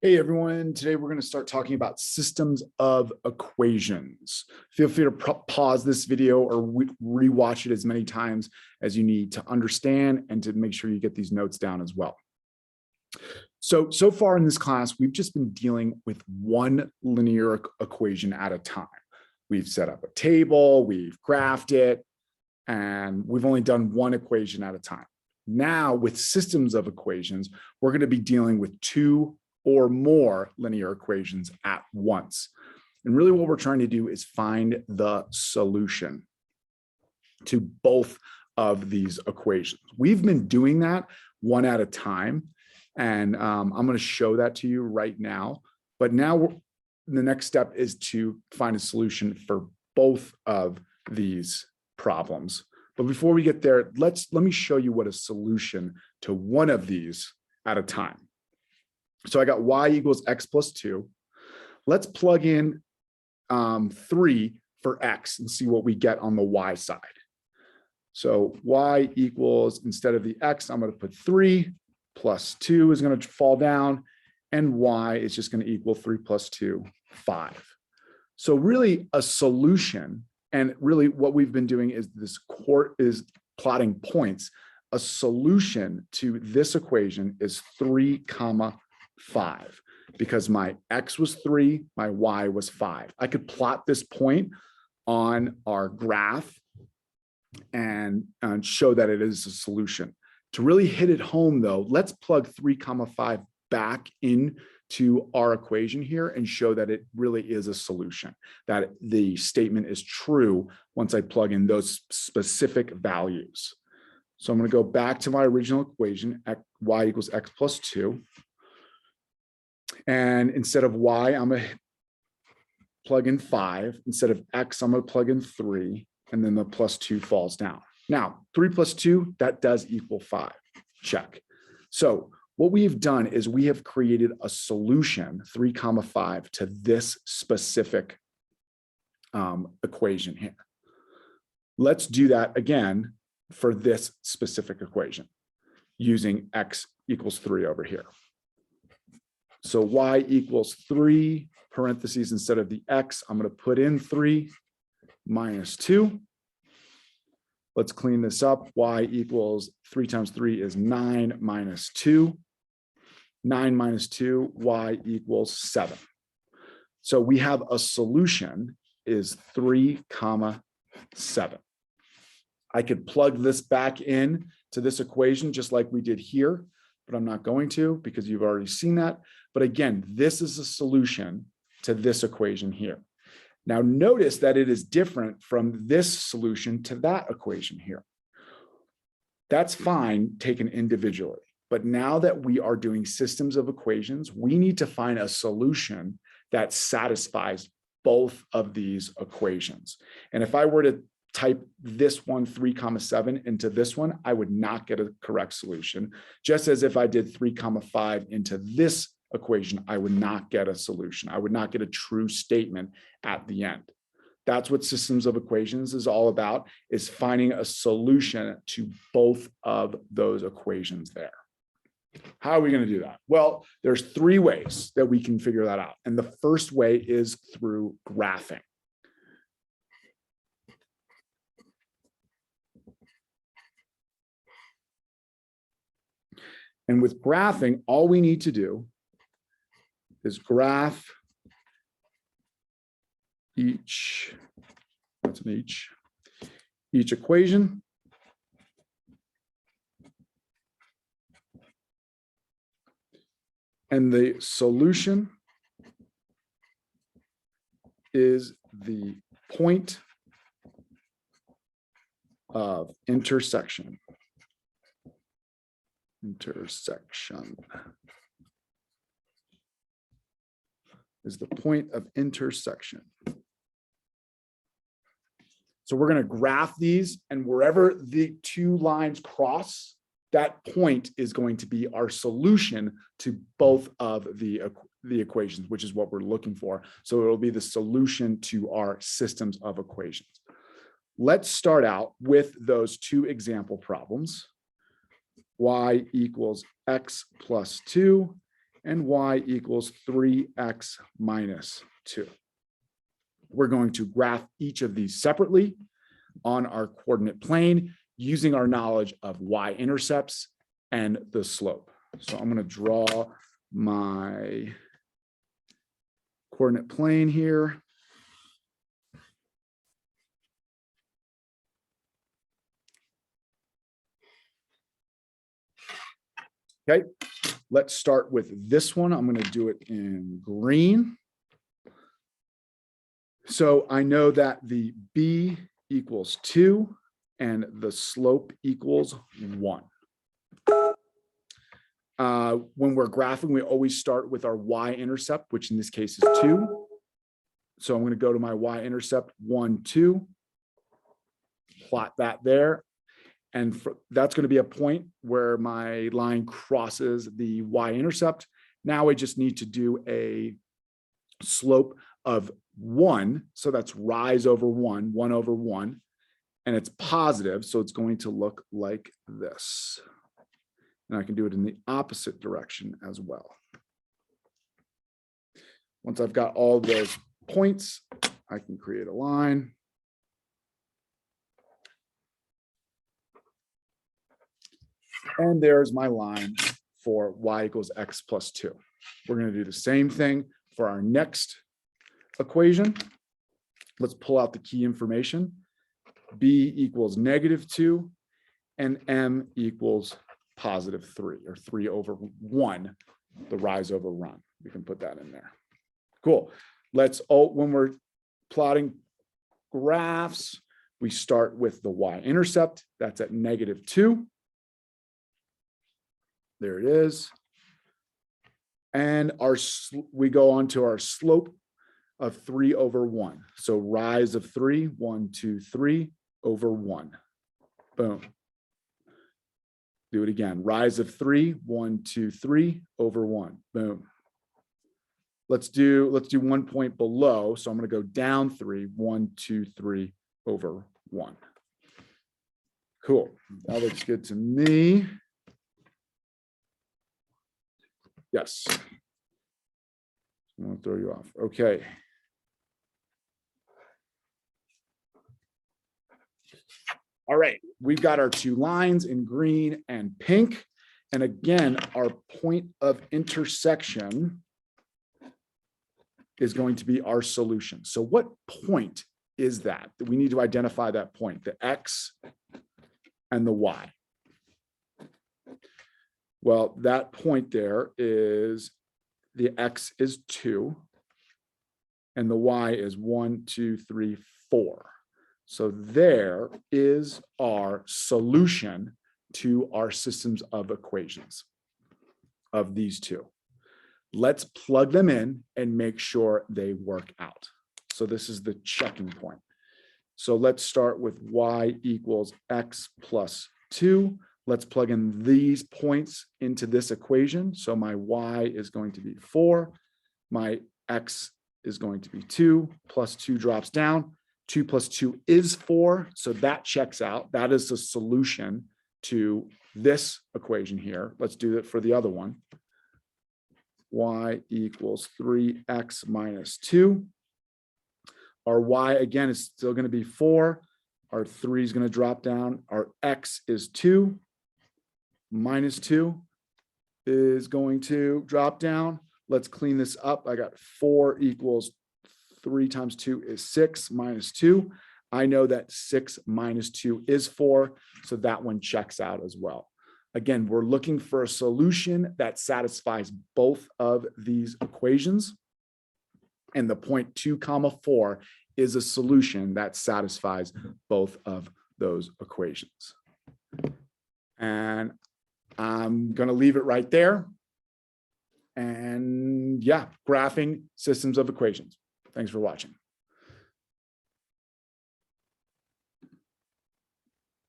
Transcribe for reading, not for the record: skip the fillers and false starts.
Hey everyone, today we're going to start talking about systems of equations. Feel free to pause this video or rewatch it as many times as you need to understand and to make sure you get these notes down as well. So far in this class, we've just been dealing with one linear equation at a time. We've set up a table, we've graphed it, and we've only done one equation at a time. Now with systems of equations, we're going to be dealing with two or more linear equations at once. And really what we're trying to do is find the solution to both of these equations. We've been doing that one at a time, and I'm going to show that to you right now. But now the next step is to find a solution for both of these problems. But before we get there, let me show you what a solution to one of these at a time. So I got y equals x plus 2. Let's plug in 3 for x and see what we get on the y side. So y equals, instead of the x, I'm going to put 3 plus 2 is going to fall down, and y is just going to equal 3 plus 2, 5. So really a solution, and really what we've been doing is is plotting points. A solution to this equation is 3, 5, because my x was 3, my y was 5. I could plot this point on our graph and show that it is a solution. To really hit it home though, let's plug 3, 5 back into our equation here and show that it really is a solution, that the statement is true once I plug in those specific values. So I'm going to go back to my original equation, y equals x plus 2. And instead of y, I'm going to plug in 5. Instead of x, I'm going to plug in 3. And then the plus 2 falls down. Now, 3 plus 2, that does equal 5. Check. So what we've done is we have created a solution, 3, 5, to this specific equation here. Let's do that again for this specific equation using x equals 3 over here. So y equals 3, parentheses, instead of the x, I'm going to put in 3 minus 2. Let's clean this up. Y equals 3 times 3 is 9 minus 2. 9 minus 2, y equals 7. So we have a solution is 3, 7. I could plug this back in to this equation just like we did here, but I'm not going to because you've already seen that. But again, this is a solution to this equation here. Now notice that it is different from this solution to that equation here. That's fine taken individually. But now that we are doing systems of equations, we need to find a solution that satisfies both of these equations. And if I were to type this one, 3, 7 into this one, I would not get a correct solution. Just as if I did 3, 5 into this equation, I would not get a solution. I would not get a true statement at the end. That's what systems of equations is all about, is finding a solution to both of those equations there. How are we going to do that? Well, there's 3 ways that we can figure that out. And the first way is through graphing. And with graphing, all we need to do is graph each equation. And the solution is the point of intersection. Is the point of intersection. So we're going to graph these, and wherever the 2 lines cross, that point is going to be our solution to both of the equations, which is what we're looking for. So it'll be the solution to our systems of equations. Let's start out with those 2 example problems. Y equals x plus 2 and y equals 3x minus 2. We're going to graph each of these separately on our coordinate plane using our knowledge of y-intercepts and the slope. So I'm going to draw my coordinate plane here. Okay, let's start with this one. I'm going to do it in green. So I know that the b equals 2 and the slope equals 1. When we're graphing, we always start with our y-intercept, which in this case is 2. So I'm going to go to my y-intercept 1, 2, plot that there. And that's going to be a point where my line crosses the y-intercept. Now I just need to do a slope of 1. So that's rise over 1, 1 over 1. And it's positive, so it's going to look like this. And I can do it in the opposite direction as well. Once I've got all those points, I can create a line. And there's my line for y equals x plus 2. We're going to do the same thing for our next equation. Let's pull out the key information. B equals -2 and m equals +3, or 3 over 1, the rise over run. We can put that in there. Cool. When we're plotting graphs, we start with the y-intercept. That's at -2. There it is. And we go on to our slope of 3 over 1. So rise of 3, 1, 2, 3 over 1. Boom. Do it again. Rise of 3, 1, 2, 3 over 1. Boom. Let's do 1 point below. So I'm going to go down 3, 1, 2, 3 over 1. Cool. That looks good to me. Yes. I'm going to throw you off. Okay. All right, we've got our 2 lines in green and pink. And again, our point of intersection is going to be our solution. So what point is that? We need to identify that point, the x and the y. Well, that point there is the x is 2 and the y is 1, 2, 3, 4. So there is our solution to our systems of equations of these 2. Let's plug them in and make sure they work out. So this is the checking point. So let's start with y equals x plus 2. Let's plug in these points into this equation. So my y is going to be 4. My x is going to be 2. Plus 2 drops down. 2 plus 2 is 4. So that checks out. That is the solution to this equation here. Let's do it for the other one. Y equals 3x minus 2. Our y, again, is still going to be 4. Our 3 is going to drop down. Our x is 2. Minus 2 is going to drop down. Let's clean this up. I got 4 equals 3 times 2 is 6 minus 2. I know that 6 minus 2 is 4, so that one checks out as well. Again, we're looking for a solution that satisfies both of these equations. And the point 2, 4 is a solution that satisfies both of those equations. And I'm going to leave it right there. And yeah, graphing systems of equations. Thanks for watching.